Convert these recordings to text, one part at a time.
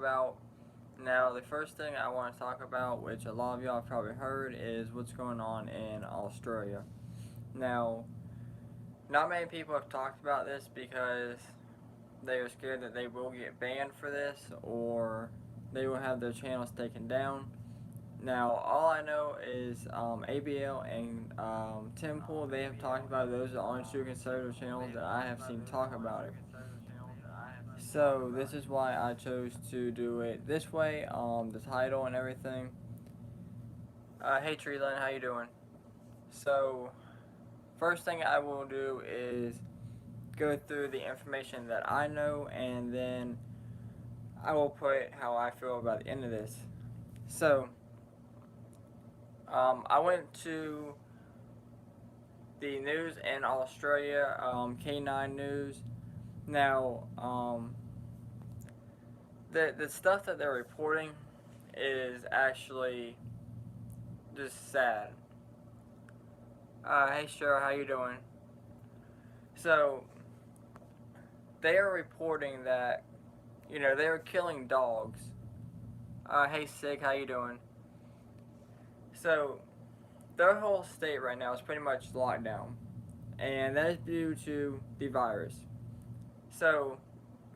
about. Now, the first thing I want to talk about, which a lot of y'all have probably heard, is what's going on in Australia. Now, not many people have talked about this because they are scared that they will get banned for this or they will have their channels taken down. Now, all I know is ABL and Tim Pool, they have talked about it. Those are the only two conservative channels that I have seen talk about it. So, this is why I chose to do it this way, the title and everything. Hey Treeland, how you doing? So, first thing I will do is go through the information that I know, and then I will put how I feel about the end of this. So, I went to the news in Australia, K9 News. Now, the stuff that they're reporting is actually just sad. Hey Cheryl, how you doing? So, they are reporting that, they are killing dogs. Hey Sig, how you doing? So, their whole state right now is pretty much locked down, and that is due to the virus. So,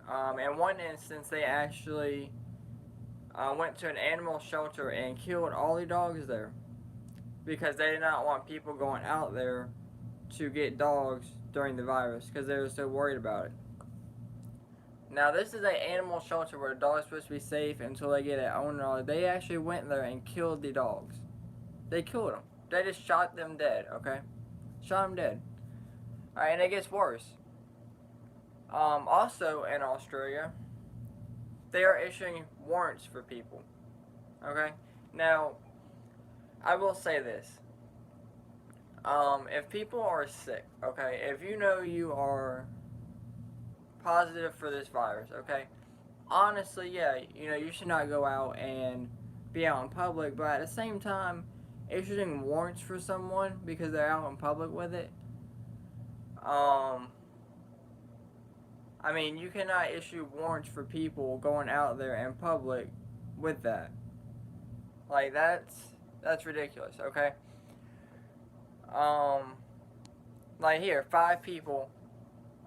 in one instance, they actually went to an animal shelter and killed all the dogs there because they did not want people going out there to get dogs during the virus because they were so worried about it. Now, this is an animal shelter where the dogs are supposed to be safe until they get an owner. They actually went there and killed the dogs. They killed them. They just shot them dead, okay? Shot them dead. Alright, and it gets worse. Also in Australia, they are issuing warrants for people. Okay? Now, I will say this. If people are sick, okay, if you know you are positive for this virus, okay, honestly, yeah, you should not go out and be out in public, but at the same time, issuing warrants for someone because they're out in public with it, I mean, you cannot issue warrants for people going out there in public with that. Like, that's ridiculous, okay? Um, like here, 5 people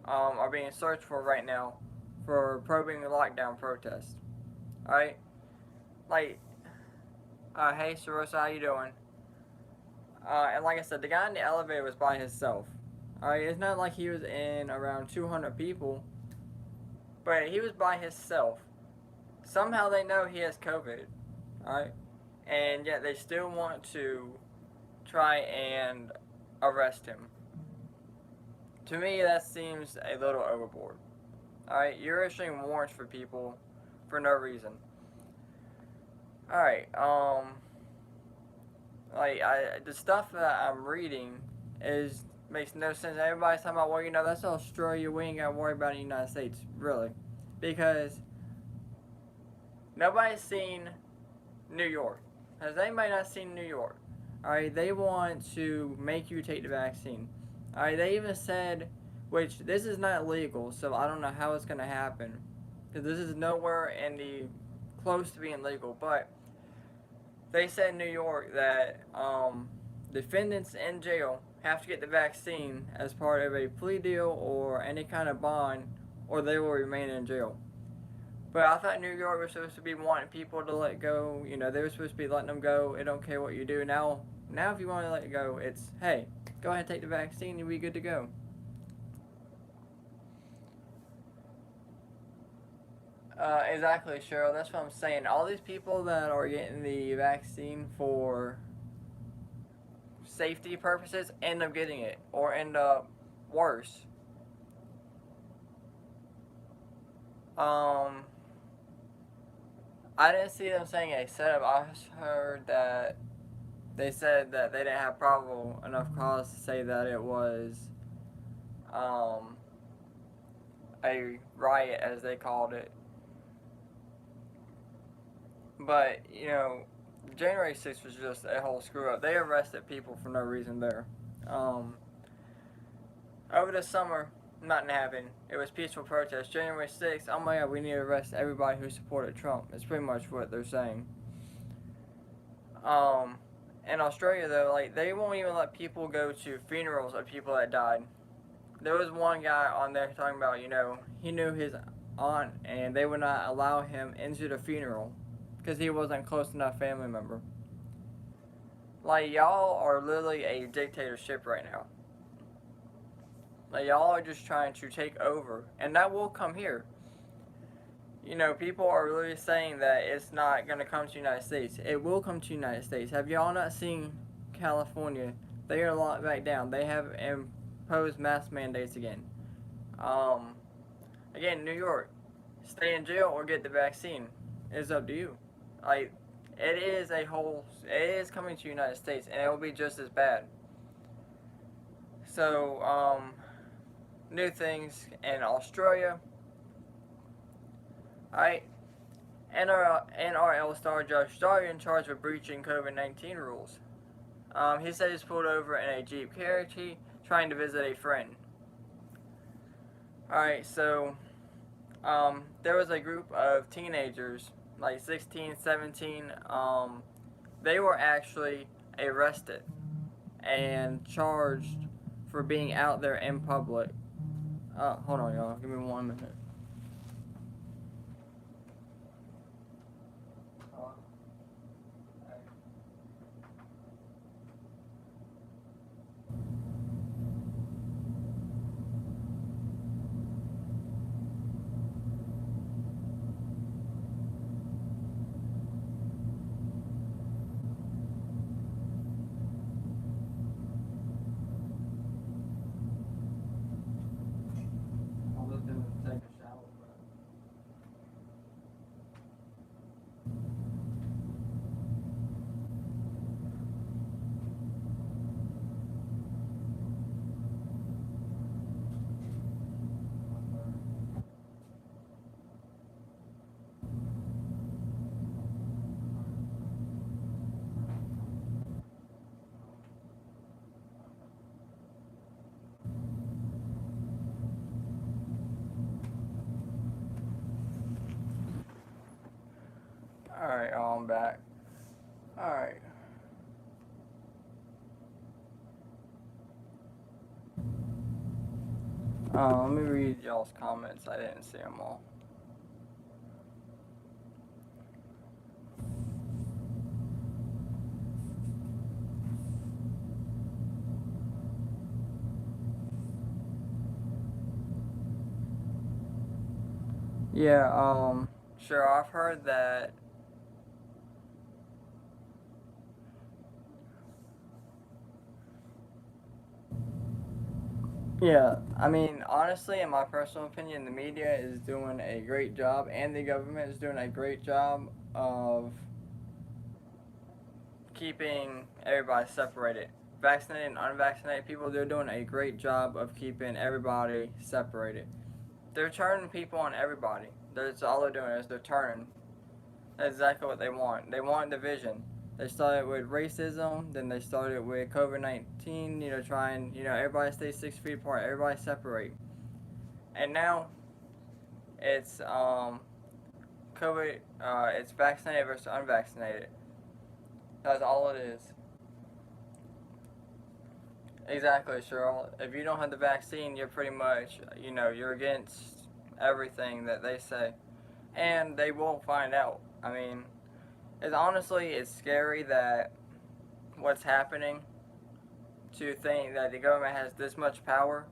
are being searched for right now for probing the lockdown protest. Alright? Like, hey Sarosa, how you doing? And like I said, the guy in the elevator was by himself. Alright, it's not like he was in around 200 people, but he was by himself. Somehow they know he has COVID. Alright? And yet they still want to try and arrest him. To me, that seems a little overboard. Alright, you're issuing warrants for people for no reason. Alright, the stuff that I'm reading makes no sense. Everybody's talking about, well, that's Australia, we ain't gotta worry about the United States, really. Because nobody's seen New York. Has anybody not seen New York? Alright, they want to make you take the vaccine. Alright, they even said, which this is not legal, so I don't know how it's gonna happen. Because this is nowhere in the close to being legal, but they said in New York that defendants in jail have to get the vaccine as part of a plea deal or any kind of bond, or they will remain in jail. But I thought New York was supposed to be wanting people to let go. They were supposed to be letting them go. It don't care what you do. Now if you want to let it go, it's, hey, go ahead and take the vaccine, you'll be good to go. Exactly, Cheryl. That's what I'm saying. All these people that are getting the vaccine for safety purposes end up getting it or end up worse. I didn't see them saying a setup. I heard that they said that they didn't have probable enough cause to say that it was a riot, as they called it. But, January 6th was just a whole screw up. They arrested people for no reason there. Over the summer, Nothing happened. It was peaceful protest. January 6th, oh my god, we need to arrest everybody who supported Trump. It's pretty much what they're saying. Um, in Australia though, like they won't even let people go to funerals of people that died. There was one guy on there talking about, he knew his aunt and they would not allow him into the funeral because he wasn't close enough family member. Like y'all are literally a dictatorship right now. Like y'all are just trying to take over, and that will come here. People are really saying that it's not going to come to the United States. It will come to the United States. Have y'all not seen California? They are locked back down. They have imposed mask mandates again. Um, Again, New York, stay in jail or get the vaccine. It's up to you. Like, it is coming to the United States, and it will be just as bad. So, new things in Australia. Alright, NRL star Josh Sawyer in charge of breaching COVID-19 rules. He said he's pulled over in a Jeep Cherokee trying to visit a friend. Alright, so there was a group of teenagers, like 16, 17. They were actually arrested and charged for being out there in public. Hold on, y'all. Give me 1 minute. I'll let them take a shower. Alright, I'm back. Alright. Let me read y'all's comments. I didn't see them all. Yeah, sure, I've heard that. Yeah, I mean, honestly, in my personal opinion, the media is doing a great job, and the government is doing a great job of keeping everybody separated. Vaccinated and unvaccinated people, they're doing a great job of keeping everybody separated. They're turning people on everybody. That's all they're doing is they're turning. That's exactly what they want. They want division. They started with racism, then they started with COVID-19, trying, everybody stay 6 feet apart, everybody separate. And now it's COVID, it's vaccinated versus unvaccinated. That's all it is. Exactly, Cheryl. If you don't have the vaccine, you're pretty much, you're against everything that they say. And they will find out. I mean, it's scary that what's happening, to think that the government has this much power.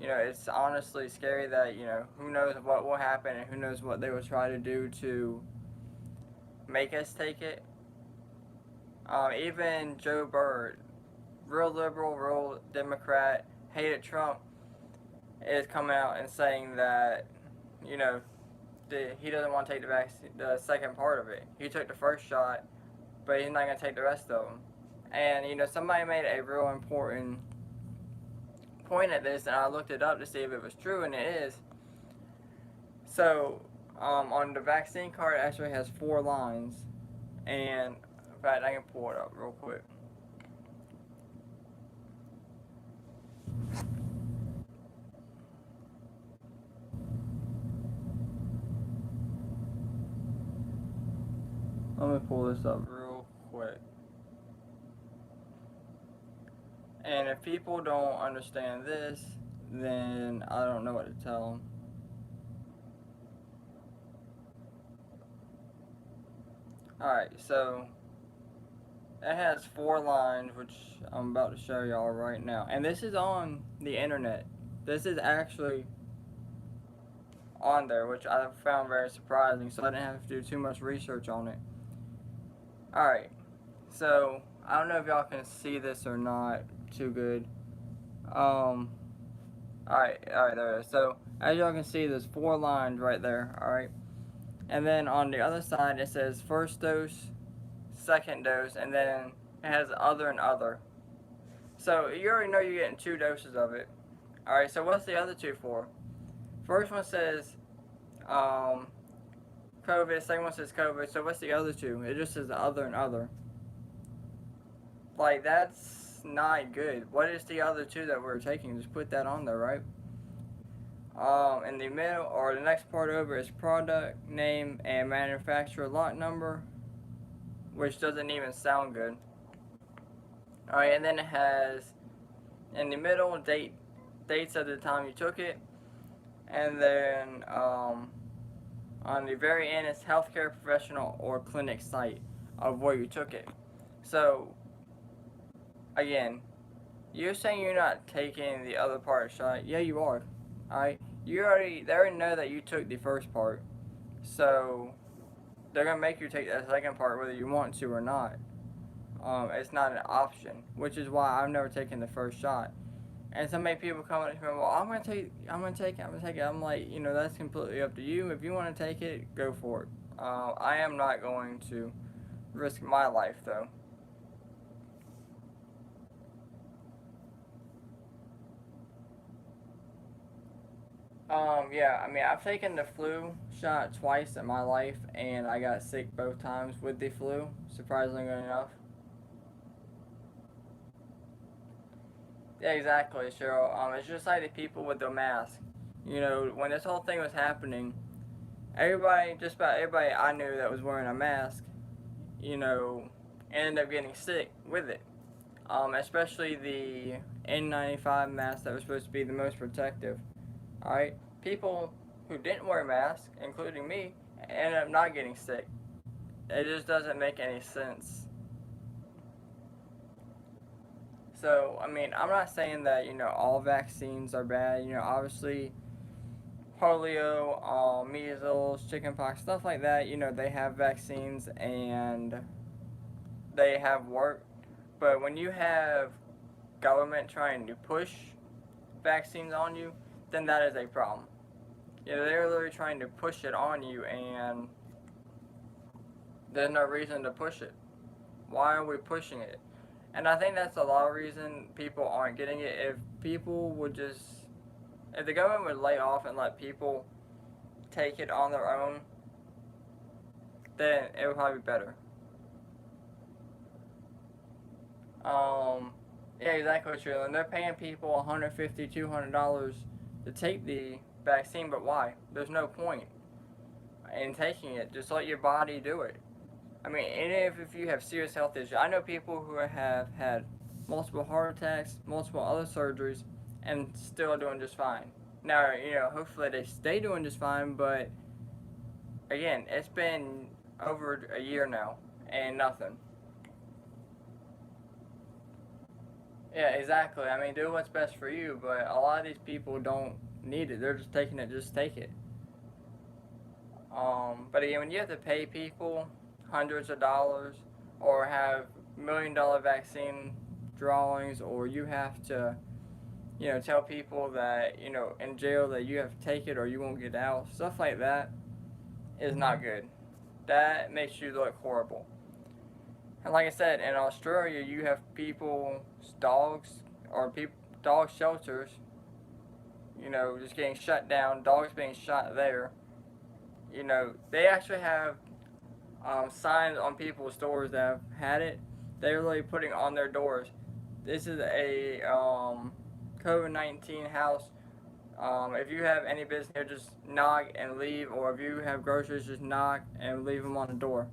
It's honestly scary that, who knows what will happen and who knows what they will try to do to make us take it. Even Joe Byrd, real liberal, real Democrat, hated Trump, is coming out and saying that, you know, he doesn't want to take the second part of it. He took the first shot, but he's not going to take the rest of them. And, somebody made a real important point at this, and I looked it up to see if it was true, and it is. So, on the vaccine card, it actually has 4 lines, and in fact, I can pull it up real quick. Let me pull this up real quick. And if people don't understand this, then I don't know what to tell them. Alright, so it has 4 lines, which I'm about to show y'all right now. And this is on the internet. This is actually on there, which I found very surprising, so I didn't have to do too much research on it. Alright, so I don't know if y'all can see this or not too good. Alright, there it is. So as y'all can see, there's 4 lines right there, alright? And then on the other side, it says first dose, second dose, and then it has other and other. So you already know you're getting 2 doses of it. Alright, so what's the other 2 for? First one says COVID, second one says COVID, so what's the other 2? It just says other and other. Like, that's not good. What is the other 2 that we're taking? Just put that on there, right? In the middle, or the next part over, is product name and manufacturer lot number, which doesn't even sound good. Alright, and then it has in the middle dates of the time you took it, and then on the very end is healthcare professional or clinic site of where you took it. So again, you're saying you're not taking the other part of the shot. Yeah, you are. Alright, they already know that you took the first part, so they're gonna make you take that second part whether you want to or not. It's not an option, which is why I've never taken the first shot. And so many people come up to me, well, I'm gonna take it. I'm like, that's completely up to you. If you want to take it, go for it. I am not going to risk my life though. Yeah, I mean, I've taken the flu shot twice in my life, and I got sick both times with the flu, surprisingly enough. Yeah, exactly, Cheryl. It's just like the people with the mask. When this whole thing was happening, just about everybody I knew that was wearing a mask, you know, ended up getting sick with it. Especially the N95 mask that was supposed to be the most protective. Alright? People who didn't wear masks, including me, ended up not getting sick. It just doesn't make any sense. So, I mean, I'm not saying that, all vaccines are bad. Obviously, polio, measles, chickenpox, stuff like that, they have vaccines and they have worked. But when you have government trying to push vaccines on you, then that is a problem. They're literally trying to push it on you, and there's no reason to push it. Why are we pushing it? And I think that's a lot of reason people aren't getting it. If the government would lay off and let people take it on their own, then it would probably be better. Yeah, exactly what you're. And they're paying people $150, $200 to take the vaccine, but why? There's no point in taking it. Just let your body do it. I mean, and if you have serious health issues, I know people who have had multiple heart attacks, multiple other surgeries, and still doing just fine. Now, hopefully they stay doing just fine, but again, it's been over a year now, and nothing. Yeah, exactly. I mean, do what's best for you, but a lot of these people don't need it. They're just taking it, just take it. But again, when you have to pay people hundreds of dollars or have $1 million vaccine drawings, or you have to, tell people that, in jail that you have to take it or you won't get out, stuff like that is not good. That makes you look horrible. And like I said, in Australia, you have people's dogs or dog shelters, just getting shut down, dogs being shot there. They actually have signs on people's doors that have had it. They're really putting on their doors, this is a COVID-19 house. If you have any business here, just knock and leave, or if you have groceries, just knock and leave them on the door.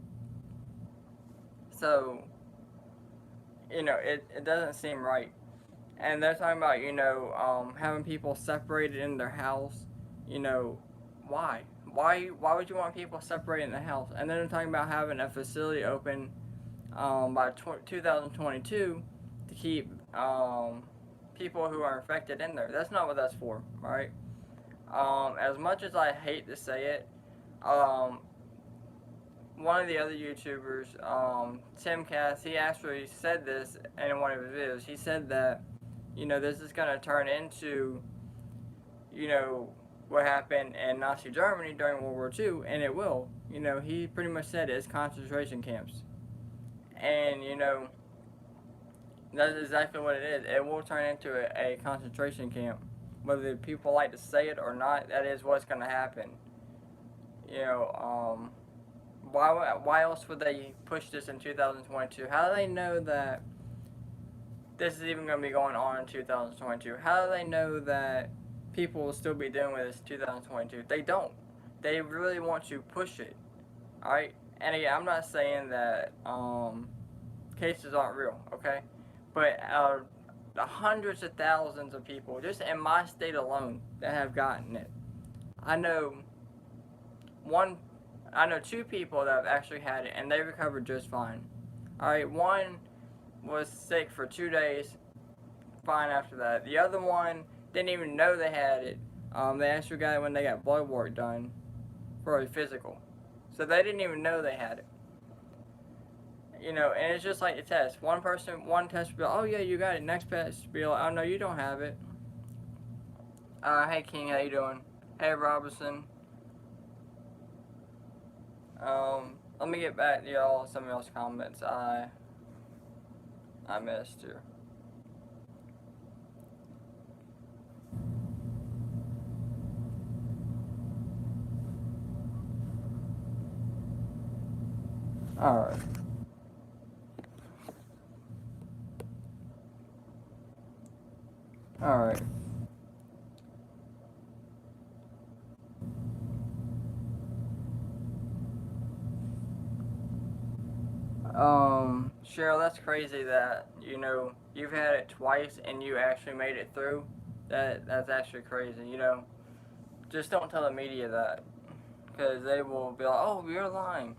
So, it doesn't seem right. And they're talking about, having people separated in their house. You know, why? Why would you want people separated in the house? And then they're talking about having a facility open by 2022 to keep people who are infected in there. That's not what that's for, right? As much as I hate to say it, um, one of the other YouTubers, Tim Cass, he actually said this in one of his videos. He said that, this is going to turn into, you know, what happened in Nazi Germany during World War II, and it will. He pretty much said it's concentration camps. And, that's exactly what it is. It will turn into a concentration camp. Whether people like to say it or not, that is what's going to happen. You know, why else would they push this in 2022? How do they know that this is even going to be going on in 2022? How do they know that people will still be dealing with this in 2022? They don't. They really want to push it. Alright? And again, I'm not saying that cases aren't real, okay? But the hundreds of thousands of people, just in my state alone, that have gotten it. I know two people that have actually had it, and they recovered just fine. Alright, one was sick for 2 days, fine after that. The other one didn't even know they had it. They actually got it when they got blood work done for a physical. So they didn't even know they had it. And it's just like the test. One test will be like, oh yeah, you got it. Next test will be like, oh no, you don't have it. Hey King, how you doing? Hey Robinson. Let me get back to y'all, some of y'all's comments I missed here. Alright. Alright. Cheryl, that's crazy that, you've had it twice and you actually made it through. That's actually crazy, Just don't tell the media that. Because they will be like, oh, you're lying.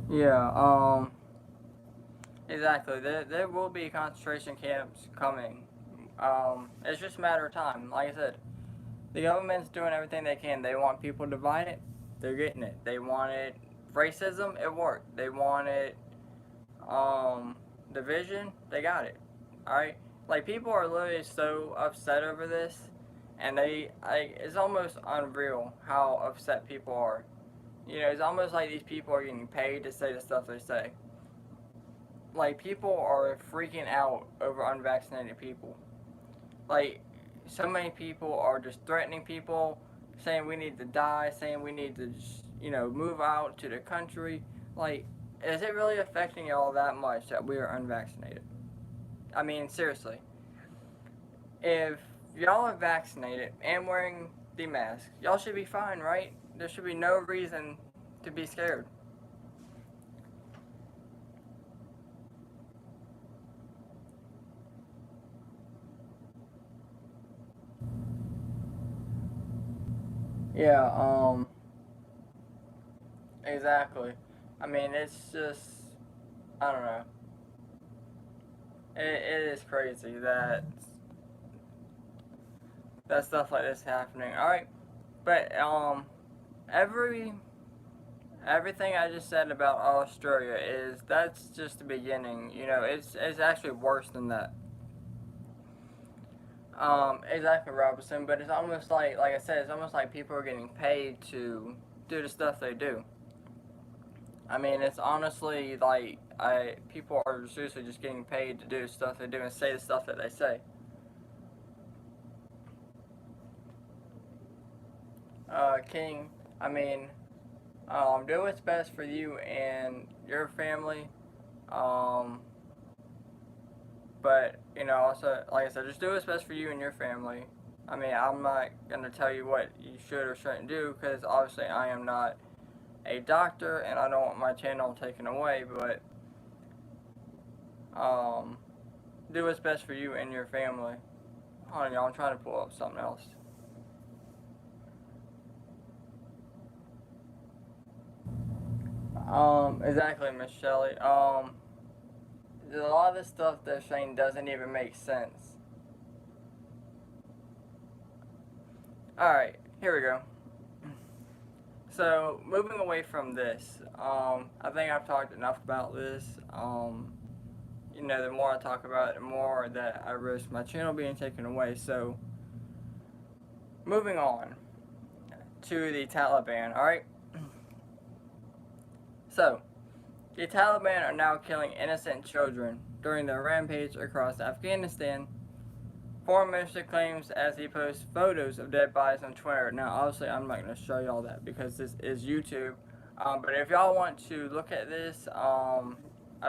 Yeah, exactly. There will be concentration camps coming. It's just a matter of time. Like I said, the government's doing everything they can. They want people divided. They're getting it. They wanted racism. It worked. They wanted division. They got it. All right. Like people are literally so upset over this, and it's almost unreal how upset people are. It's almost like these people are getting paid to say the stuff they say. Like people are freaking out over unvaccinated people. Like so many people are just threatening people, saying we need to die, saying we need to just, move out to the country. Like, is it really affecting y'all that much that we are unvaccinated? I mean, seriously. If y'all are vaccinated and wearing the mask, y'all should be fine, right? There should be no reason to be scared. Yeah, exactly. I mean, it's just, I don't know. It is crazy that stuff like this happening. All right, but every everything I just said about Australia that's just the beginning. It's actually worse than that. Exactly, Robinson. But it's almost like I said, it's almost like people are getting paid to do the stuff they do. I mean, it's honestly like people are seriously just getting paid to do the stuff they do and say the stuff that they say. King, I mean, Do what's best for you and your family. Um, but also, like I said, just do what's best for you and your family. I mean, I'm not gonna tell you what you should or shouldn't do because obviously I am not a doctor and I don't want my channel taken away. But um, do what's best for you and your family. Hold on, y'all. I'm trying to pull up something else. Exactly, Miss Shelley. A lot of this stuff they're saying doesn't even make sense. Alright, here we go. So, moving away from this, I think I've talked enough about this. The more I talk about it, the more that I risk my channel being taken away. So, moving on to the Taliban, alright? So, the Taliban are now killing innocent children during their rampage across Afghanistan. Foreign Minister claims as he posts photos of dead bodies on Twitter. Now, obviously, I'm not going to show y'all that because this is YouTube. But if y'all want to look at this, I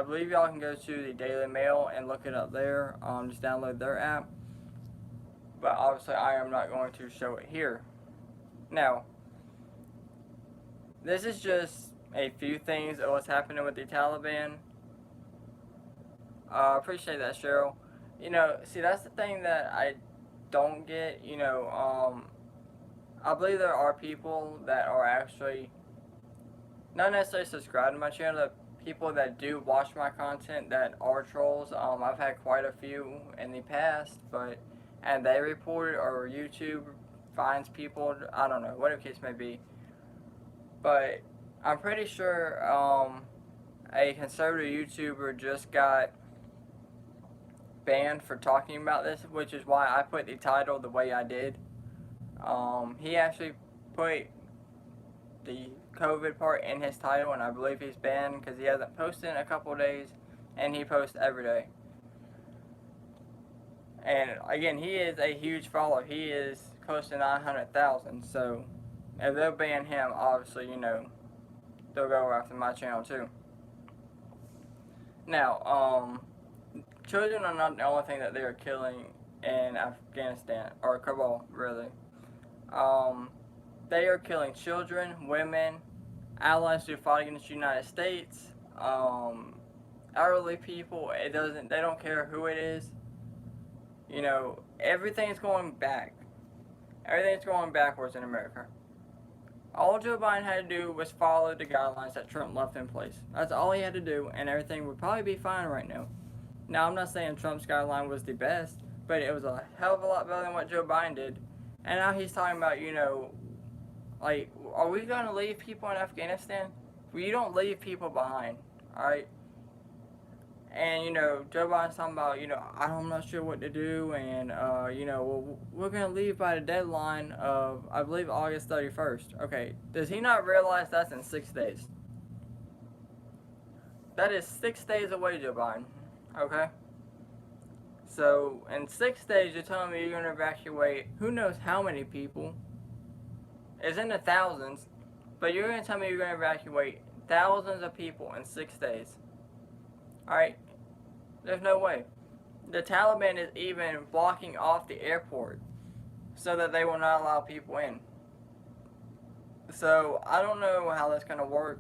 believe y'all can go to the Daily Mail and look it up there. Just download their app. But obviously, I am not going to show it here. Now, this is just a few things of what's happening with the Taliban. Appreciate that, Cheryl. See, that's the thing that I don't get. I believe there are people that are actually not necessarily subscribed to my channel, but people that do watch my content that are trolls. I've had quite a few in the past, and they report it, or YouTube finds people. I don't know, whatever case may be. But I'm pretty sure a conservative YouTuber just got banned for talking about this, which is why I put the title the way I did. He actually put the COVID part in his title, and I believe he's banned because he hasn't posted in a couple of days, and he posts every day. And again, he is a huge follower. He is close to 900,000. So if they'll ban him, obviously, they'll go after my channel too. Now, children are not the only thing that they are killing in Afghanistan, or Kabul, really. They are killing children, women, allies who fought against the United States, elderly people. They don't care who it is. Everything's going back. Everything's going backwards in America. All Joe Biden had to do was follow the guidelines that Trump left in place. That's all he had to do, and everything would probably be fine right now. Now, I'm not saying Trump's guideline was the best, but it was a hell of a lot better than what Joe Biden did. And now he's talking about, are we going to leave people in Afghanistan? Well, you don't leave people behind, alright? And, Joe Biden's talking about, I'm not sure what to do, and, we're going to leave by the deadline of, I believe, August 31st. Okay, does he not realize that's in 6 days? That is 6 days away, Joe Biden, okay? So, in 6 days, you're telling me you're going to evacuate who knows how many people. It's in the thousands, but you're going to tell me you're going to evacuate thousands of people in 6 days. Alright? There's no way. The Taliban is even blocking off the airport so that they will not allow people in. So, I don't know how that's going to work.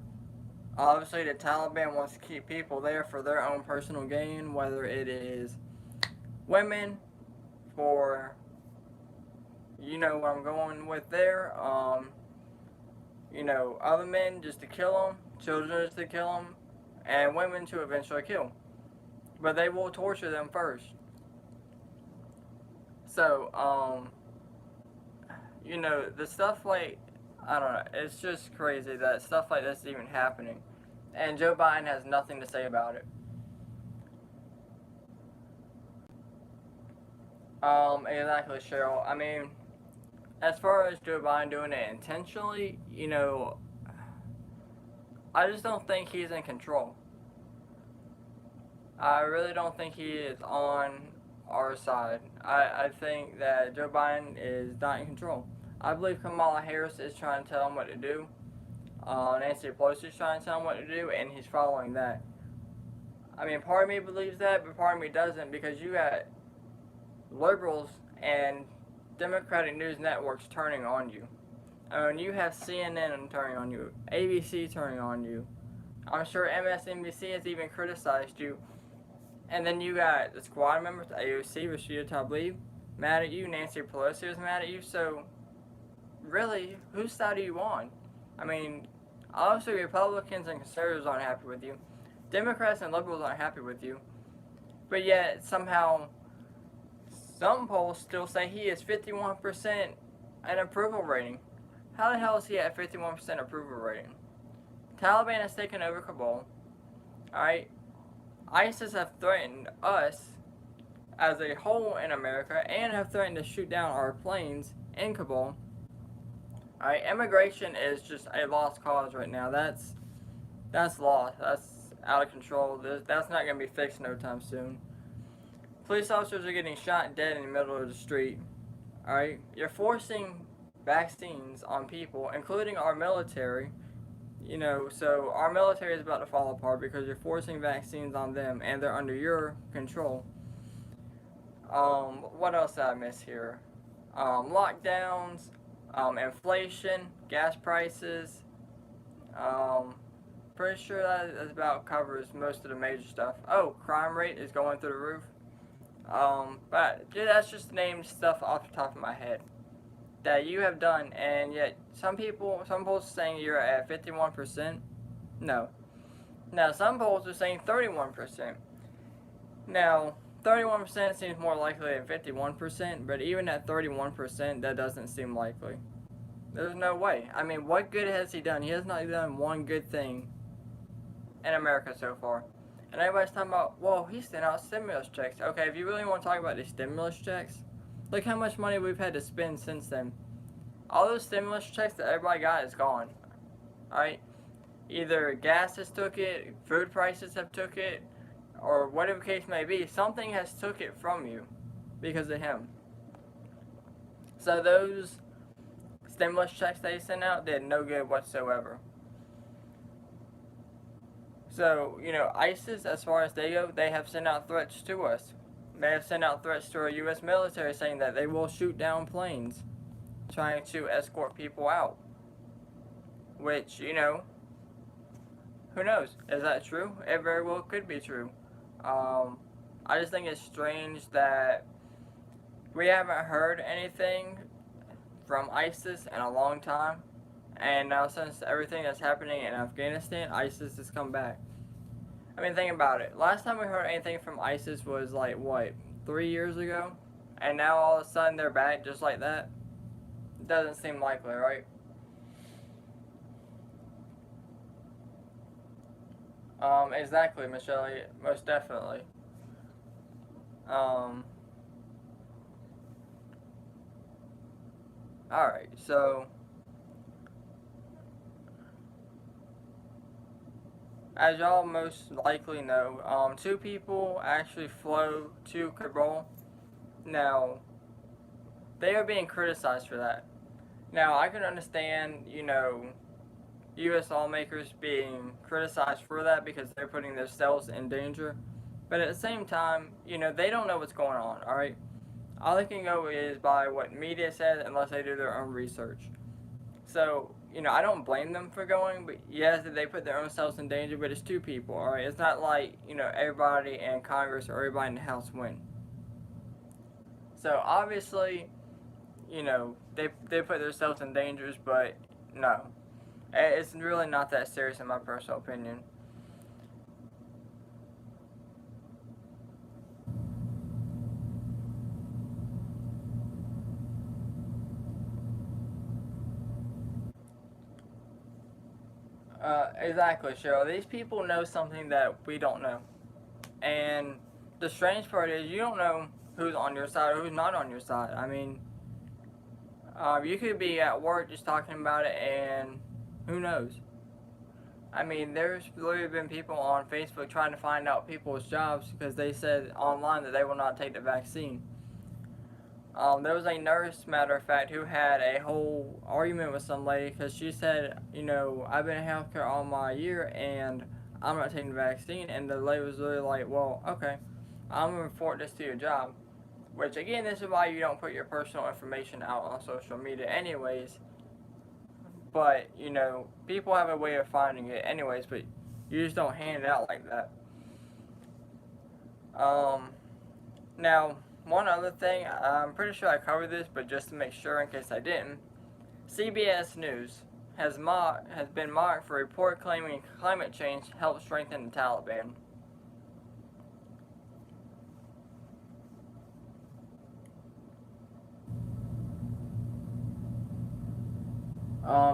Obviously, the Taliban wants to keep people there for their own personal gain, whether it is women for, what I'm going with there, other men just to kill them, children just to kill them, and women to eventually kill. But they will torture them first. So, the stuff like, I don't know, it's just crazy that stuff like this is even happening. And Joe Biden has nothing to say about it. Exactly, Cheryl. I mean, as far as Joe Biden doing it intentionally, I just don't think he's in control. I really don't think he is on our side. I think that Joe Biden is not in control. I believe Kamala Harris is trying to tell him what to do. Nancy Pelosi's trying to tell him what to do, and he's following that. I mean, part of me believes that, but part of me doesn't, because you got liberals and Democratic news networks turning on you. I mean, you have CNN turning on you, ABC turning on you. I'm sure MSNBC has even criticized you. And then you got the squad members, AOC, Rashida Tlaib, mad at you. Nancy Pelosi was mad at you. So, really, whose side are you on? I mean, obviously Republicans and conservatives aren't happy with you. Democrats and liberals aren't happy with you. But yet, somehow, some polls still say he is 51% an approval rating. How the hell is he at 51% approval rating? Taliban has taken over Kabul. Alright? ISIS have threatened us as a whole in America and have threatened to shoot down our planes in Kabul. Alright, immigration is just a lost cause right now. That's lost. That's out of control. That's not going to be fixed no time soon. Police officers are getting shot dead in the middle of the street. Alright? You're forcing vaccines on people, including our military. You know, so our military is about to fall apart because you're forcing vaccines on them and they're under your control. What else did I miss here? Lockdowns, inflation, gas prices. Pretty sure that about covers most of the major stuff. Oh, crime rate is going through the roof. But dude, that's just named stuff off the top of my head that you have done, and yet some polls are saying you're at 51%. No. Now, some polls are saying 31%. Now, 31% seems more likely than 51%, but even at 31%, that doesn't seem likely. There's no way. I mean, what good has he done? He has not done one good thing in America so far. And everybody's talking about, well, he sent out stimulus checks. Okay, if you really want to talk about these stimulus checks, look how much money we've had to spend since then. All those stimulus checks that everybody got is gone. Alright? Either gas has took it, food prices have took it, or whatever case may be, something has took it from you because of him. So those stimulus checks they sent out did no good whatsoever. So, you know, ISIS, as far as they go, they have sent out threats to us. They have sent out threats to our U.S. military saying that they will shoot down planes trying to escort people out. Which, you know, who knows? Is that true? It very well could be true. I just think it's strange that we haven't heard anything from ISIS in a long time. And now since everything that's happening in Afghanistan, ISIS has come back. I mean, think about it. Last time we heard anything from ISIS was like, what, 3 years ago? And now all of a sudden they're back just like that? Doesn't seem likely, right? Exactly, Michelle. Most definitely. Alright, so as y'all most likely know, 2 people actually flew to Kabul. Now, they are being criticized for that. Now, I can understand, you know, U.S. lawmakers being criticized for that because they're putting themselves in danger. But at the same time, you know, they don't know what's going on, alright? All they can go is by what media says unless they do their own research. So, you know, I don't blame them for going, but yes, they put their own selves in danger, but it's 2 people, alright? It's not like, you know, everybody in Congress or everybody in the House win. So, obviously, you know, they put themselves in dangers, but no. It's really not that serious in my personal opinion. Exactly, Cheryl. These people know something that we don't know. And the strange part is you don't know who's on your side or who's not on your side. I mean, you could be at work just talking about it and who knows? I mean, there's literally been people on Facebook trying to find out people's jobs because they said online that they will not take the vaccine. There was a nurse, matter of fact, who had a whole argument with some lady because she said, I've been in healthcare all my year and I'm not taking the vaccine. And the lady was really like, well, okay, I'm going to report this to your job. Which, again, this is why you don't put your personal information out on social media, anyways. But, people have a way of finding it, anyways, but you just don't hand it out like that. Now, one other thing, I'm pretty sure I covered this, but just to make sure in case I didn't, CBS News has been mocked for a report claiming climate change helped strengthen the Taliban.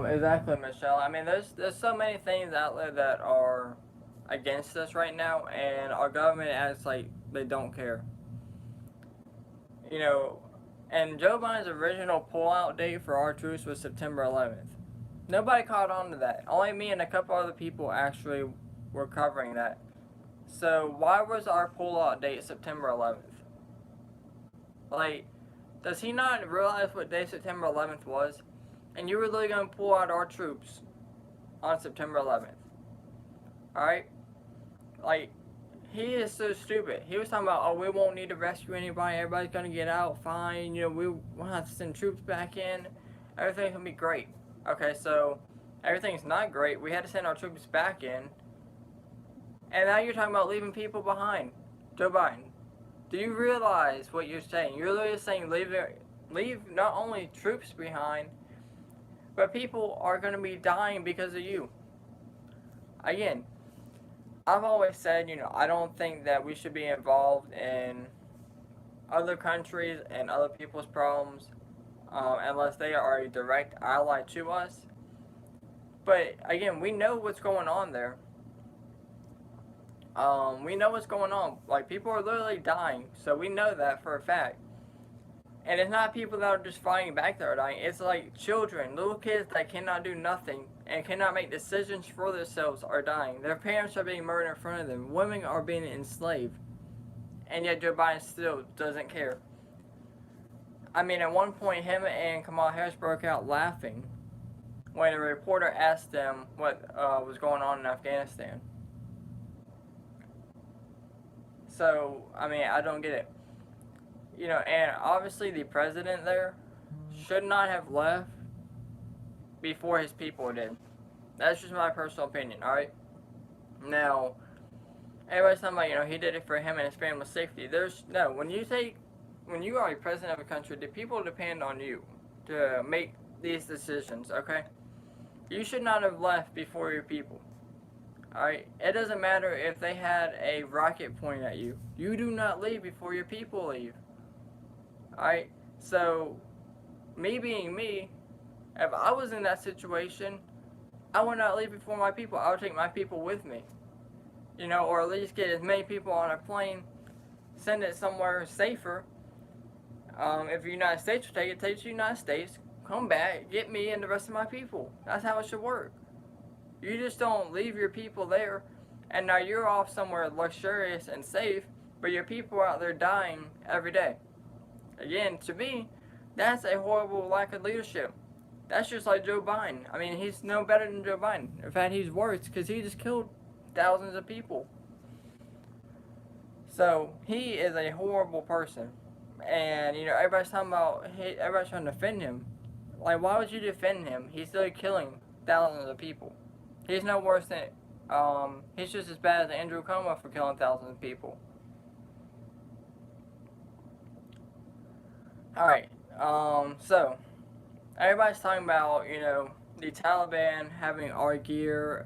Exactly, Michelle. I mean, there's so many things out there that are against us right now, and our government acts like they don't care. You know, and Joe Biden's original pullout date for our troops was September 11th. Nobody caught on to that. Only me and a couple other people actually were covering that. So why was our pullout date September 11th? Like, does he not realize what day September 11th was? And you were literally going to pull out our troops on September 11th. Alright? Like, he is so stupid. He was talking about, oh, we won't need to rescue anybody. Everybody's going to get out fine. We won't have to send troops back in. Everything's going to be great. Okay, so everything's not great. We had to send our troops back in. And now you're talking about leaving people behind. Joe Biden, do you realize what you're saying? You're literally saying leave not only troops behind, but people are going to be dying because of you. Again, I've always said, I don't think that we should be involved in other countries and other people's problems unless they are a direct ally to us. But again, we know what's going on there. We know what's going on. Like, people are literally dying, so we know that for a fact. And it's not people that are just fighting back that are dying. It's like children, little kids that cannot do nothing and cannot make decisions for themselves are dying. Their parents are being murdered in front of them. Women are being enslaved. And yet Joe Biden still doesn't care. I mean, at one point, him and Kamala Harris broke out laughing when a reporter asked them what was going on in Afghanistan. So, I mean, I don't get it. And obviously the president there should not have left before his people did. That's just my personal opinion, alright? Now, everybody's talking about, he did it for him and his family's safety. When you are a president of a country, the people depend on you to make these decisions, okay? You should not have left before your people. Alright? It doesn't matter if they had a rocket pointed at you. You do not leave before your people leave. Alright? So, me being me, if I was in that situation, I would not leave before my people. I would take my people with me. Or at least get as many people on a plane, send it somewhere safer. If the United States will take it to the United States, come back, get me and the rest of my people. That's how it should work. You just don't leave your people there, and now you're off somewhere luxurious and safe, but your people are out there dying every day. Again, to me, that's a horrible lack of leadership. That's just like Joe Biden. I mean, he's no better than Joe Biden. In fact, he's worse because he just killed thousands of people. So, he is a horrible person. And, everybody's talking about, everybody's trying to defend him. Like, why would you defend him? He's still killing thousands of people. He's no worse than, he's just as bad as Andrew Cuomo for killing thousands of people. Alright, so, everybody's talking about, the Taliban having our gear,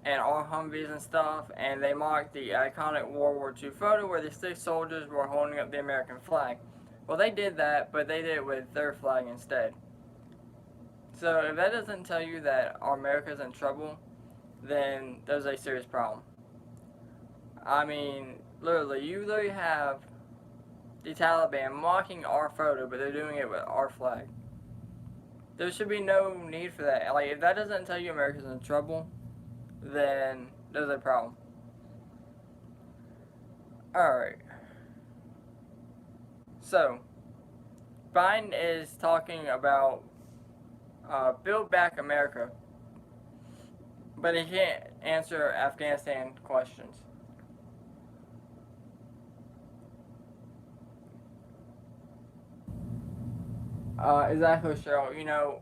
and our Humvees and stuff, and they mocked the iconic World War II photo where the 6 soldiers were holding up the American flag. Well, they did that, but they did it with their flag instead. So if that doesn't tell you that our America's in trouble, then there's a serious problem. I mean, you literally have the Taliban mocking our photo, but they're doing it with our flag. There should be no need for that. Like, if that doesn't tell you America's in trouble, then there's a problem. Alright. So, Biden is talking about build back America, but he can't answer Afghanistan questions. Exactly, Cheryl. You know,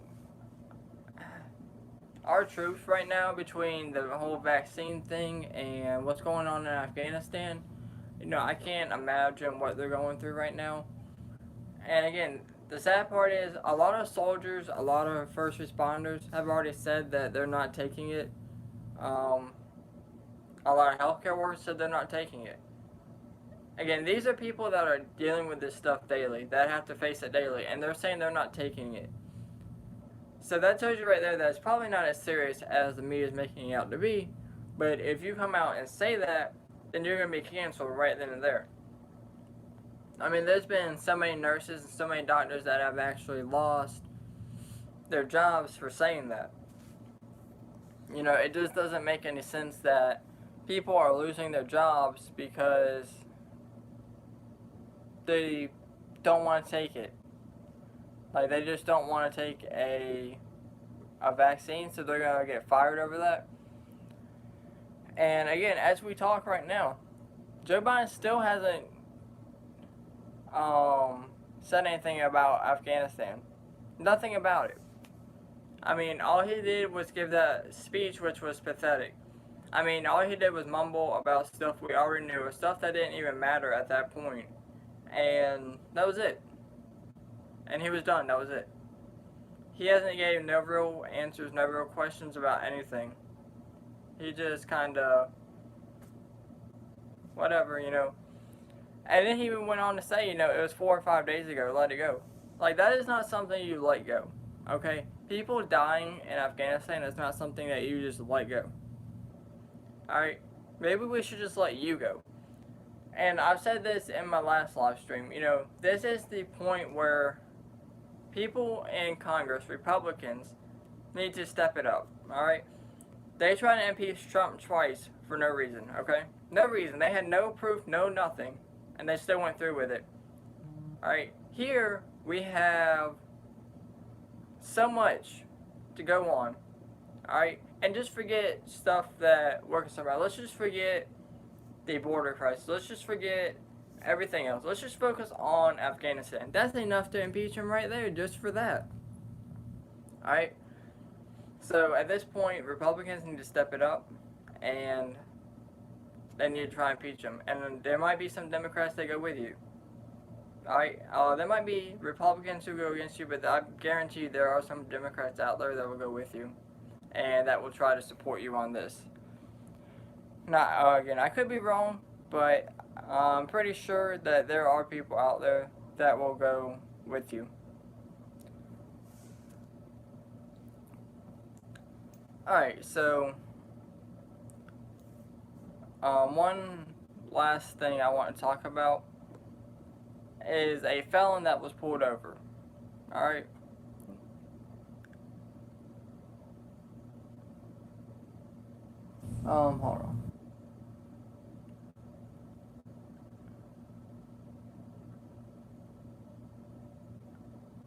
our troops right now, between the whole vaccine thing and what's going on in Afghanistan, you know, I can't imagine what they're going through right now. And again, the sad part is a lot of soldiers, a lot of first responders have already said that they're not taking it. Um, a lot of healthcare workers said they're not taking it. Again, these are people that are dealing with this stuff daily, that have to face it daily, and they're saying they're not taking it. So that tells you right there that it's probably not as serious as the media is making it out to be. But if you come out and say that, then you're going to be canceled right then and there. I mean, there's been so many nurses and so many doctors that have actually lost their jobs for saying that. You know, it just doesn't make any sense that people are losing their jobs because they don't want to take it. Like, they just don't want to take a vaccine, so they're going to get fired over that. And again, as we talk right now, Joe Biden still hasn't said anything about Afghanistan. Nothing about it. I mean, all he did was give that speech, which was pathetic. I mean, all he did was mumble about stuff we already knew, stuff that didn't even matter at that point. And that was it. And he was done. That was it. He hasn't gave no real answers, no real questions about anything. He just kind of, whatever, you know. And then he even went on to say, you know, it was 4 or 5 days ago, let it go. Like, that is not something you let go, okay? People dying in Afghanistan is not something that you just let go. Alright? Maybe we should just let you go. And I've said this in my last live stream, you know, this is the point where people in Congress, Republicans, need to step it up, alright? They tried to impeach Trump twice for no reason, okay? No reason. They had no proof, no nothing, and they still went through with it. Alright, here we have so much to go on, alright? And just forget stuff that we're concerned about. Let's just forget the border crisis. Let's just forget everything else. Let's just focus on Afghanistan. That's enough to impeach him right there, just for that. Alright? So at this point, Republicans need to step it up, and they need to try and impeach him. And there might be some Democrats that go with you. Alright? There might be Republicans who go against you, but I guarantee you there are some Democrats out there that will go with you, and that will try to support you on this. Now, again, I could be wrong, but I'm pretty sure that there are people out there that will go with you. Alright, so one last thing I want to talk about is a felon that was pulled over. Alright? Hold on.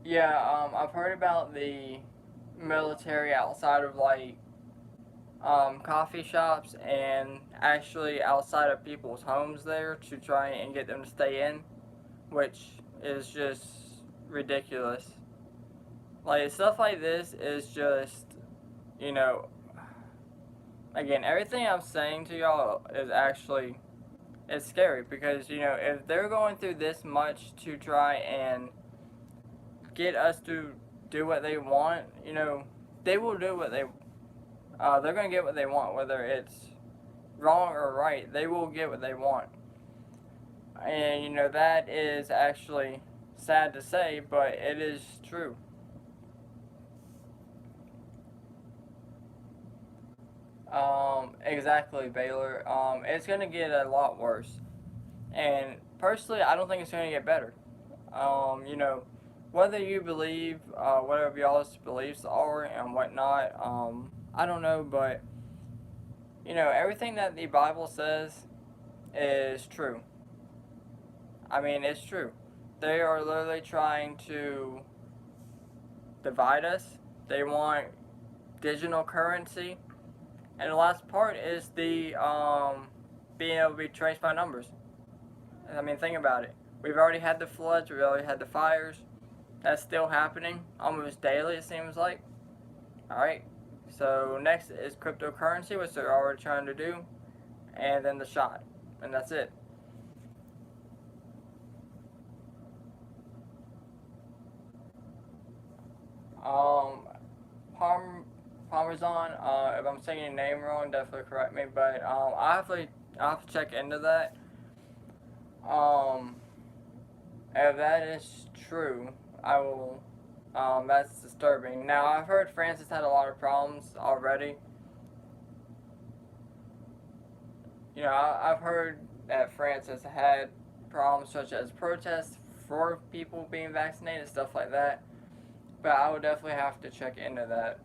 Yeah, I've heard about the military outside of, like, coffee shops and actually outside of people's homes there to try and get them to stay in, which is just ridiculous. Like, stuff like this is just, you know, again, everything I'm saying to y'all is actually, it's scary because, you know, if they're going through this much to try and get us to do what they want, you know, they will do what they're going to get what they want, whether it's wrong or right. They will get what they want. And, you know, that is actually sad to say, but it is true. Exactly, Baylor. It's going to get a lot worse. And personally, I don't think it's going to get better. You know, whether you believe whatever y'all's beliefs are and whatnot, I don't know, but you know, everything that the Bible says is true. I mean, it's true. They are literally trying to divide us. They want digital currency. And the last part is the being able to be traced by numbers. I mean, think about it. We've already had the floods. We've already had the fires. That's still happening almost daily, it seems like. Alright. So next is cryptocurrency, which they're already trying to do. And then the shot. And that's it. Um, Parmesan. If I'm saying your name wrong, definitely correct me. But I have to check into that. Um, if that is true, I will. That's disturbing. Now I've heard France has had a lot of problems already. You know, I've heard that France has had problems such as protests for people being vaccinated, stuff like that. But I would definitely have to check into that.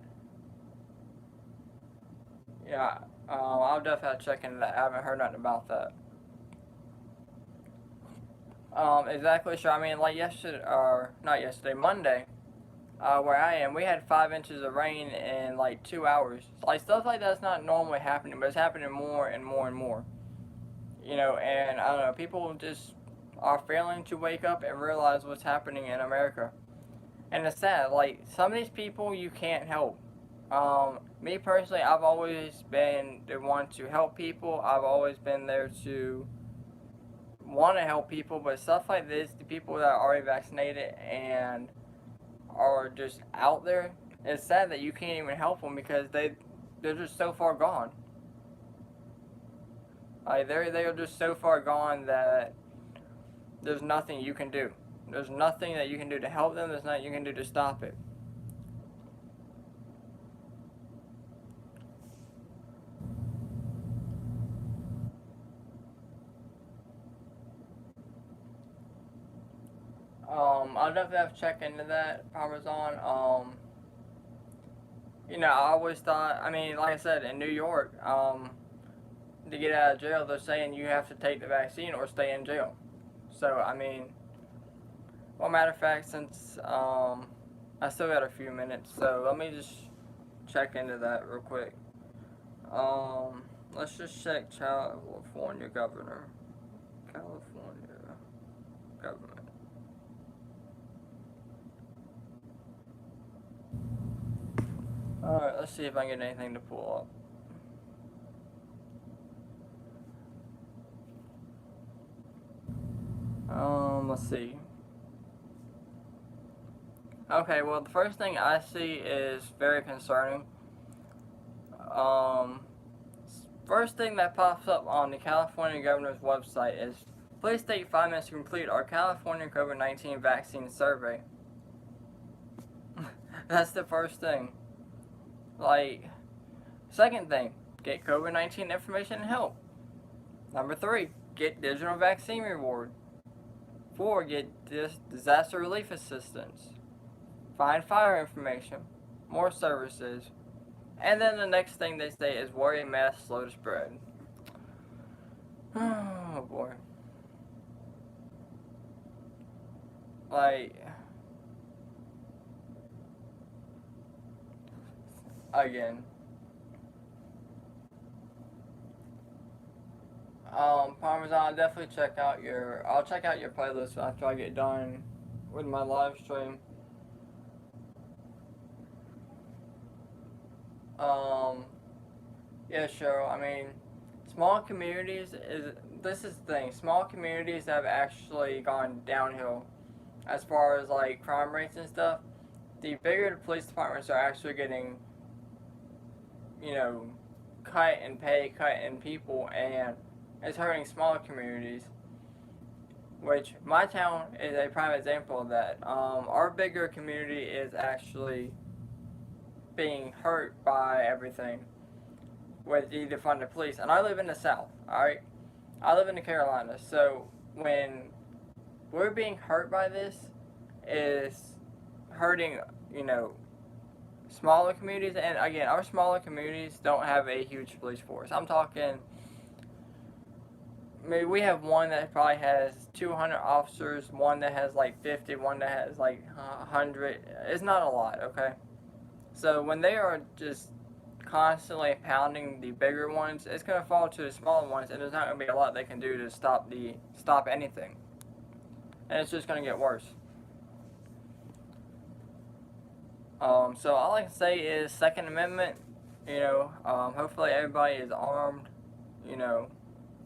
Yeah, I'll definitely have to check into that. I haven't heard nothing about that. Exactly sure. I mean, like yesterday, or not yesterday, Monday, where I am, we had 5 inches of rain in like 2 hours. Like stuff like that's not normally happening, but it's happening more and more and more. You know, and I don't know, people just are failing to wake up and realize what's happening in America. And it's sad. Like some of these people you can't help. Me personally, I've always been the one to help people. I've always been there to want to help people, but stuff like this, the people that are already vaccinated and are just out there, it's sad that you can't even help them because they're just so far gone. Like they are just so far gone that there's nothing you can do. There's nothing that you can do to help them. There's nothing you can do to stop it. I'll definitely have to check into that Parmesan. You know, I always thought. I mean, like I said, in New York, to get out of jail, they're saying you have to take the vaccine or stay in jail. So I mean, well, matter of fact, since I still got a few minutes, so let me just check into that real quick. Let's just check California governor. California government. Alright, let's see if I can get anything to pull up. Let's see. Okay, well, the first thing I see is very concerning. Um, First thing that pops up on the California governor's website is please take 5 minutes to complete our California COVID-19 vaccine survey. That's the first thing. Like, second thing, get COVID-19 information and help. Number 3, get digital vaccine reward. 4, get disaster relief assistance. Find fire information. More services. And then the next thing they say is worry mass slow to spread. Oh boy. Like, again. Parmesan, definitely check out I'll check out your playlist after I get done with my live stream. Um, yeah, sure. I mean, small communities this is the thing. Small communities have actually gone downhill as far as like crime rates and stuff. The bigger the police departments are actually getting, you know, cut in pay, cut in people, and it's hurting smaller communities. Which my town is a prime example of that. Our bigger community is actually being hurt by everything with the defunded police. And I live in the South, alright? I live in the Carolinas. So when we're being hurt by this, is hurting, you know, smaller communities. And again, our smaller communities don't have a huge police force. I'm talking maybe we have one that probably has 200 officers, one that has like 50, one that has like 100. It's not a lot, okay? So when they are just constantly pounding the bigger ones, it's going to fall to the smaller ones, and there's not going to be a lot they can do to stop anything, and it's just going to get worse. So all I can say is Second Amendment. Hopefully everybody is armed. You know,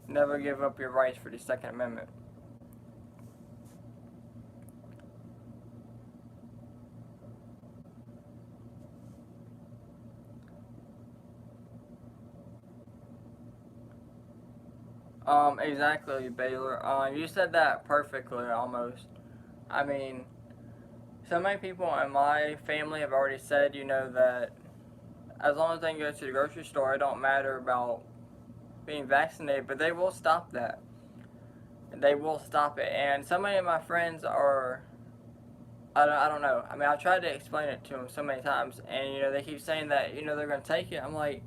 never give up your rights for the Second Amendment. Exactly, Baylor. You said that perfectly, almost. I mean, so many people in my family have already said, that as long as they can go to the grocery store, it don't matter about being vaccinated, but they will stop that. They will stop it. And so many of my friends are, I don't know. I mean, I've tried to explain it to them so many times, and, they keep saying that, they're going to take it. I'm like,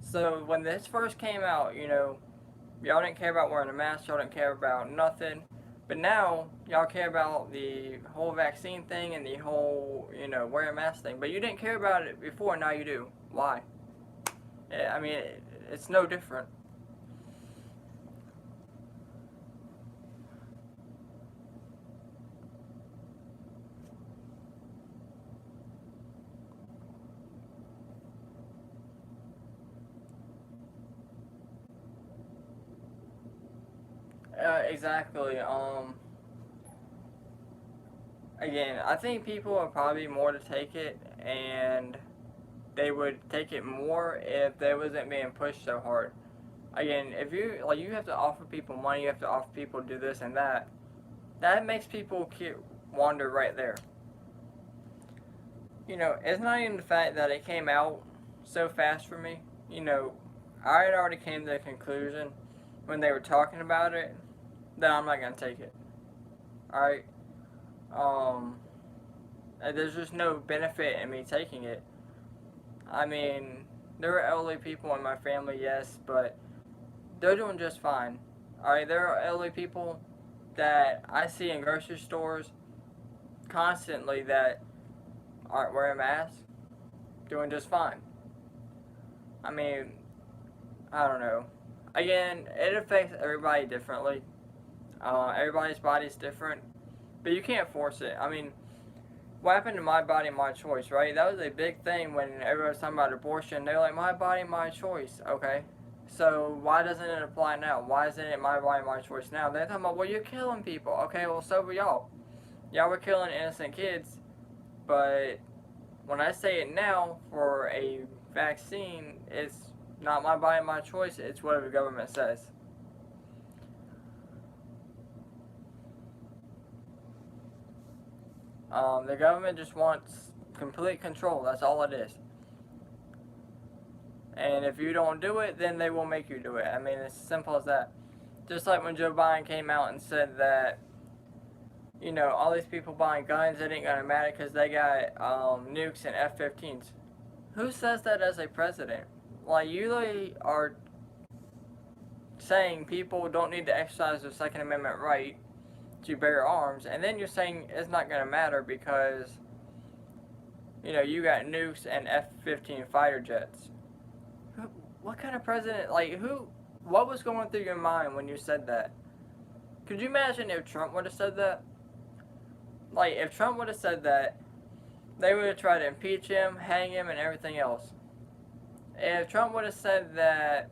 so when this first came out, y'all didn't care about wearing a mask, y'all didn't care about nothing. But now, y'all care about the whole vaccine thing and the whole, wear a mask thing. But you didn't care about it before, now you do. Why? I mean, it's no different. Exactly. Again, I think people are probably more to take it, and they would take it more if they wasn't being pushed so hard. Again, if you have to offer people money, you have to offer people to do this and that. That makes people wander right there. It's not even the fact that it came out so fast for me. I had already came to the conclusion when they were talking about it that I'm not gonna take it. All right. Um, there's just no benefit in me taking it. I mean, there are elderly people in my family, yes, but they're doing just fine. All right, there are elderly people that I see in grocery stores constantly that aren't wearing masks, doing just fine. I mean, I don't know. Again, it affects everybody differently. Everybody's body's different, but you can't force it. I mean, what happened to my body, my choice, right? That was a big thing when everyone was talking about abortion. They were like, my body, my choice. Okay, so why doesn't it apply now? Why isn't it my body, my choice now? They're talking about, well, you're killing people. Okay, well, so were y'all. Y'all were killing innocent kids, but when I say it now for a vaccine, it's not my body, my choice. It's whatever the government says. The government just wants complete control. That's all it is. And if you don't do it, then they will make you do it. I mean, it's as simple as that. Just like when Joe Biden came out and said that, all these people buying guns, it ain't gonna matter because they got nukes and F-15s. Who says that as a president? Like, you really are saying people don't need to exercise their Second Amendment right to bear arms, and then you're saying it's not gonna matter because, you got nukes and F-15 fighter jets. What kind of president, like, what was going through your mind when you said that? Could you imagine if Trump would have said that? Like, if Trump would have said that, they would have tried to impeach him, hang him, and everything else. If Trump would have said that,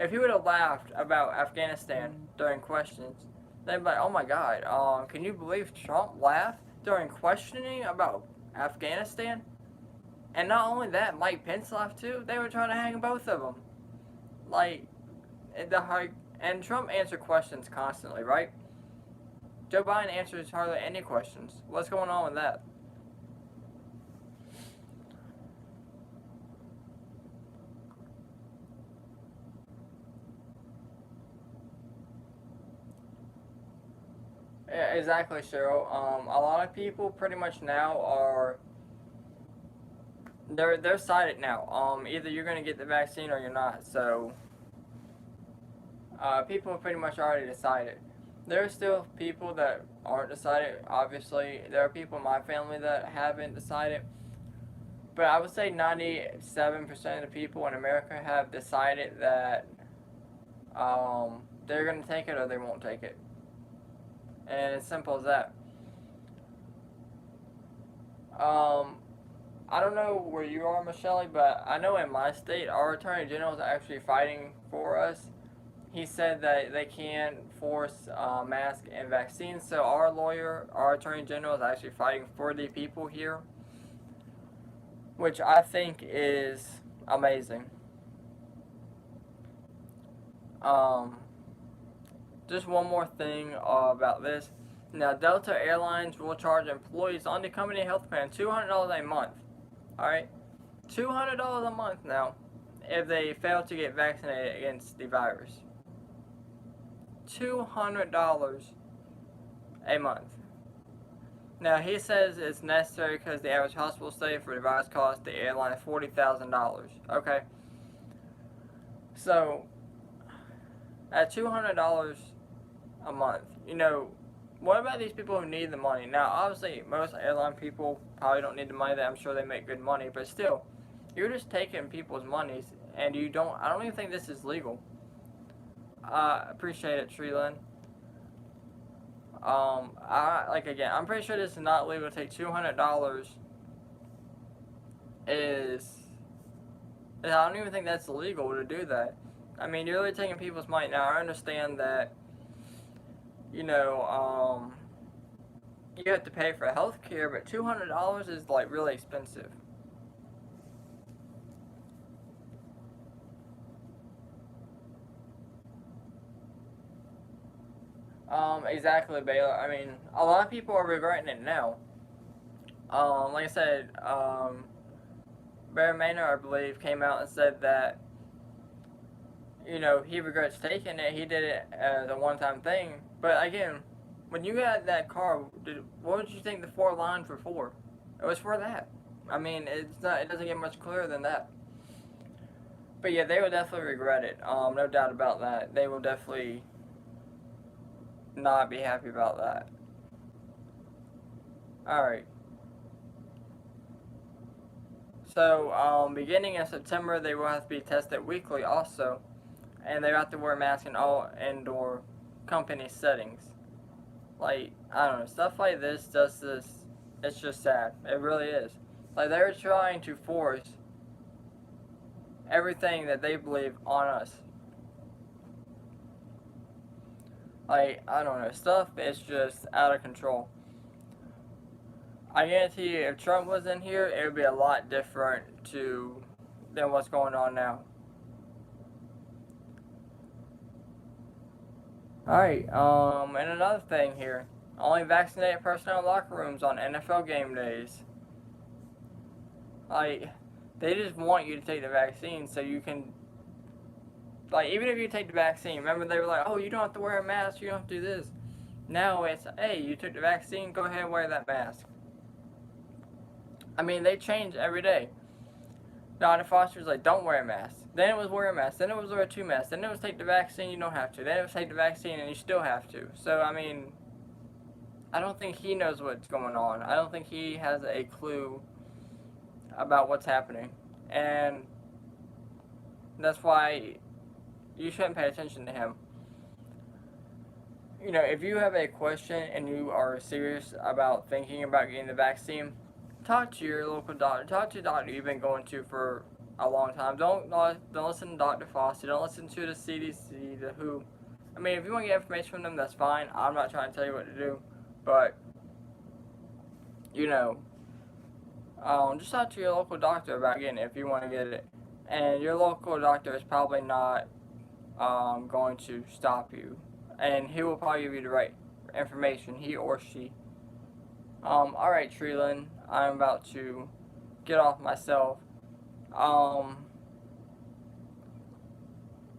if he would have laughed about Afghanistan during questions, they'd be like, oh my god, can you believe Trump laughed during questioning about Afghanistan? And not only that, Mike Pence laughed too. They were trying to hang both of them. Like, and Trump answered questions constantly, right? Joe Biden answers hardly any questions. What's going on with that? Yeah, exactly, Cheryl. A lot of people pretty much now are they're sided now. Either you're gonna get the vaccine or you're not. So people have pretty much already decided. There are still people that aren't decided. Obviously, there are people in my family that haven't decided. But I would say 97% of the people in America have decided that they're going to take it or they won't take it. And it's simple as that. Um, I don't know where you are, Michelle, but I know in my state, our Attorney General is actually fighting for us. He said that they can't force masks and vaccines, so our lawyer, our Attorney General, is actually fighting for the people here, which I think is amazing. Um, just one more thing about this. Now, Delta Airlines will charge employees on the company health plan $200 a month. Alright? $200 a month now if they fail to get vaccinated against the virus. $200 a month. Now, he says it's necessary because the average hospital stay for the virus costs the airline $40,000. Okay? So, at $200 a month, what about these people who need the money? Now, obviously, most airline people probably don't need the money. I'm sure they make good money, but still, you're just taking people's monies, and I don't even think this is legal. Appreciate it, Treeland. I'm pretty sure this is not legal to take $200 I don't even think that's illegal to do that. I mean, you're really taking people's money. Now, I understand that, you have to pay for health care, but $200 is, really expensive. Exactly, Baylor. I mean, a lot of people are regretting it now. Like I said, Barry Maynard, I believe, came out and said that, he regrets taking it. He did it as a one-time thing. But again, when you got that car, what did you think the 4 lines were for? It was for that. I mean, it doesn't get much clearer than that. But yeah, they will definitely regret it. No doubt about that. They will definitely not be happy about that. Alright. So, beginning in September, they will have to be tested weekly also. And they have to wear masks in all indoor company settings. I don't know, stuff like this it's just sad. It really is. They're trying to force everything that they believe on us. I don't know, stuff is just out of control. I guarantee you, if Trump was in here, it would be a lot different than what's going on now. Alright, and another thing here. Only vaccinated personnel in locker rooms on NFL game days. They just want you to take the vaccine so you can, even if you take the vaccine, remember they were like, oh, you don't have to wear a mask, you don't have to do this. Now it's, hey, you took the vaccine, go ahead and wear that mask. I mean, they change every day. Dr. Foster's like, don't wear a mask. Then it was wear a mask. Then it was wear 2 masks. Then it was take the vaccine, you don't have to. Then it was take the vaccine and you still have to. So, I mean, I don't think he knows what's going on. I don't think he has a clue about what's happening. And that's why you shouldn't pay attention to him. If you have a question and you are serious about thinking about getting the vaccine, talk to your local doctor. Talk to a doctor you've been going to for a long time. Don't listen to Dr. Foster. Don't listen to the CDC, the WHO. I mean, if you want to get information from them, that's fine. I'm not trying to tell you what to do. But, just talk to your local doctor about getting it if you want to get it. And your local doctor is probably not going to stop you. And he will probably give you the right information, he or she. Alright, Treeland, I'm about to get off myself.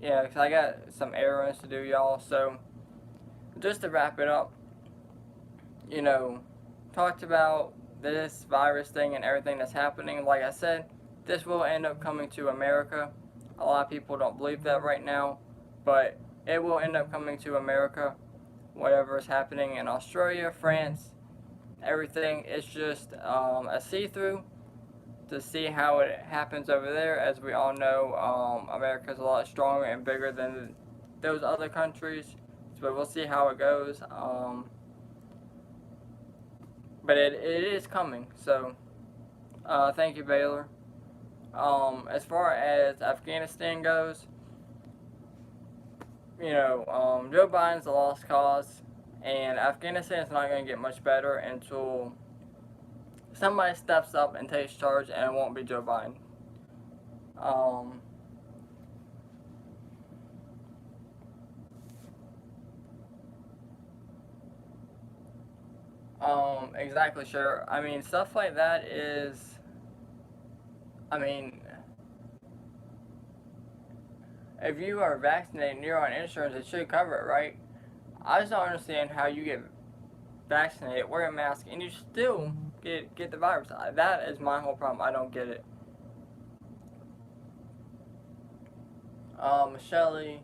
Yeah, because I got some errands to do, y'all. So, just to wrap it up, talked about this virus thing and everything that's happening. Like I said, this will end up coming to America. A lot of people don't believe that right now, but it will end up coming to America. Whatever is happening in Australia, France, everything. It's just a see-through to see how it happens over there. As we all know, America's a lot stronger and bigger than those other countries. But we'll see how it goes. But it is coming. So thank you, Baylor. As far as Afghanistan goes, Joe Biden's a lost cause, and Afghanistan is not going to get much better until somebody steps up and takes charge, and it won't be Joe Biden. Exactly, sure. I mean, stuff like that is, I mean, if you are vaccinated and you're on insurance, it should cover it, right? I just don't understand how you get vaccinated, wear a mask, and you still get the virus. That is my whole problem. I don't get it. Shelly.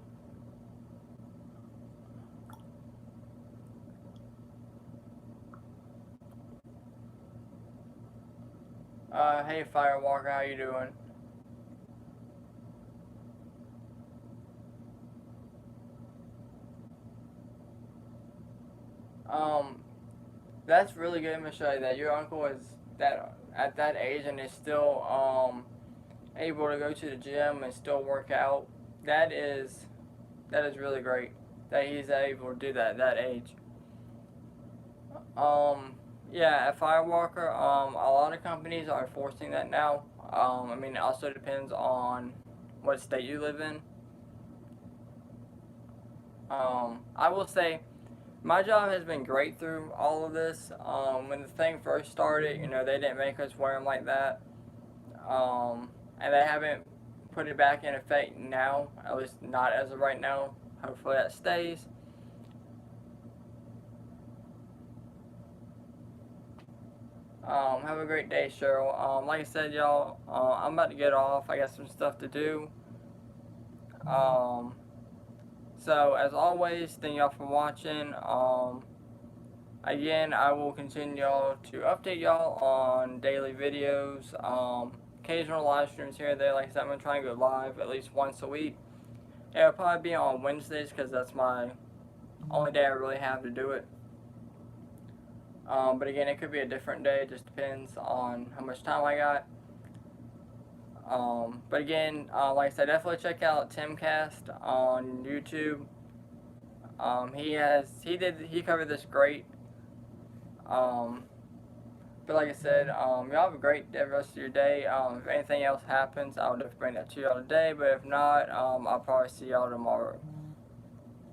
Hey Firewalker, how you doing? Um, that's really good, Michelle, that your uncle is that at that age and is still able to go to the gym and still work out. That is really great that he's able to do that at that age. Yeah, at Firewalker, a lot of companies are enforcing that now. I mean, it also depends on what state you live in. I will say my job has been great through all of this. When the thing first started, they didn't make us wear them like that. And they haven't put it back in effect now, at least not as of right now. Hopefully that stays. Have a great day, Cheryl. Like I said, y'all, I'm about to get off. I got some stuff to do. Um, so, as always, thank y'all for watching. Again, I will continue to update y'all on daily videos. Occasional live streams here and there. Like I said, I'm going to try and go live at least once a week. It'll probably be on Wednesdays because that's my only day I really have to do it. But again, it could be a different day. It just depends on how much time I got. But again, like I said, definitely check out Timcast on YouTube. He covered this great. But like I said, y'all have a great rest of your day. If anything else happens, I'll definitely bring that to y'all today. But if not, I'll probably see y'all tomorrow.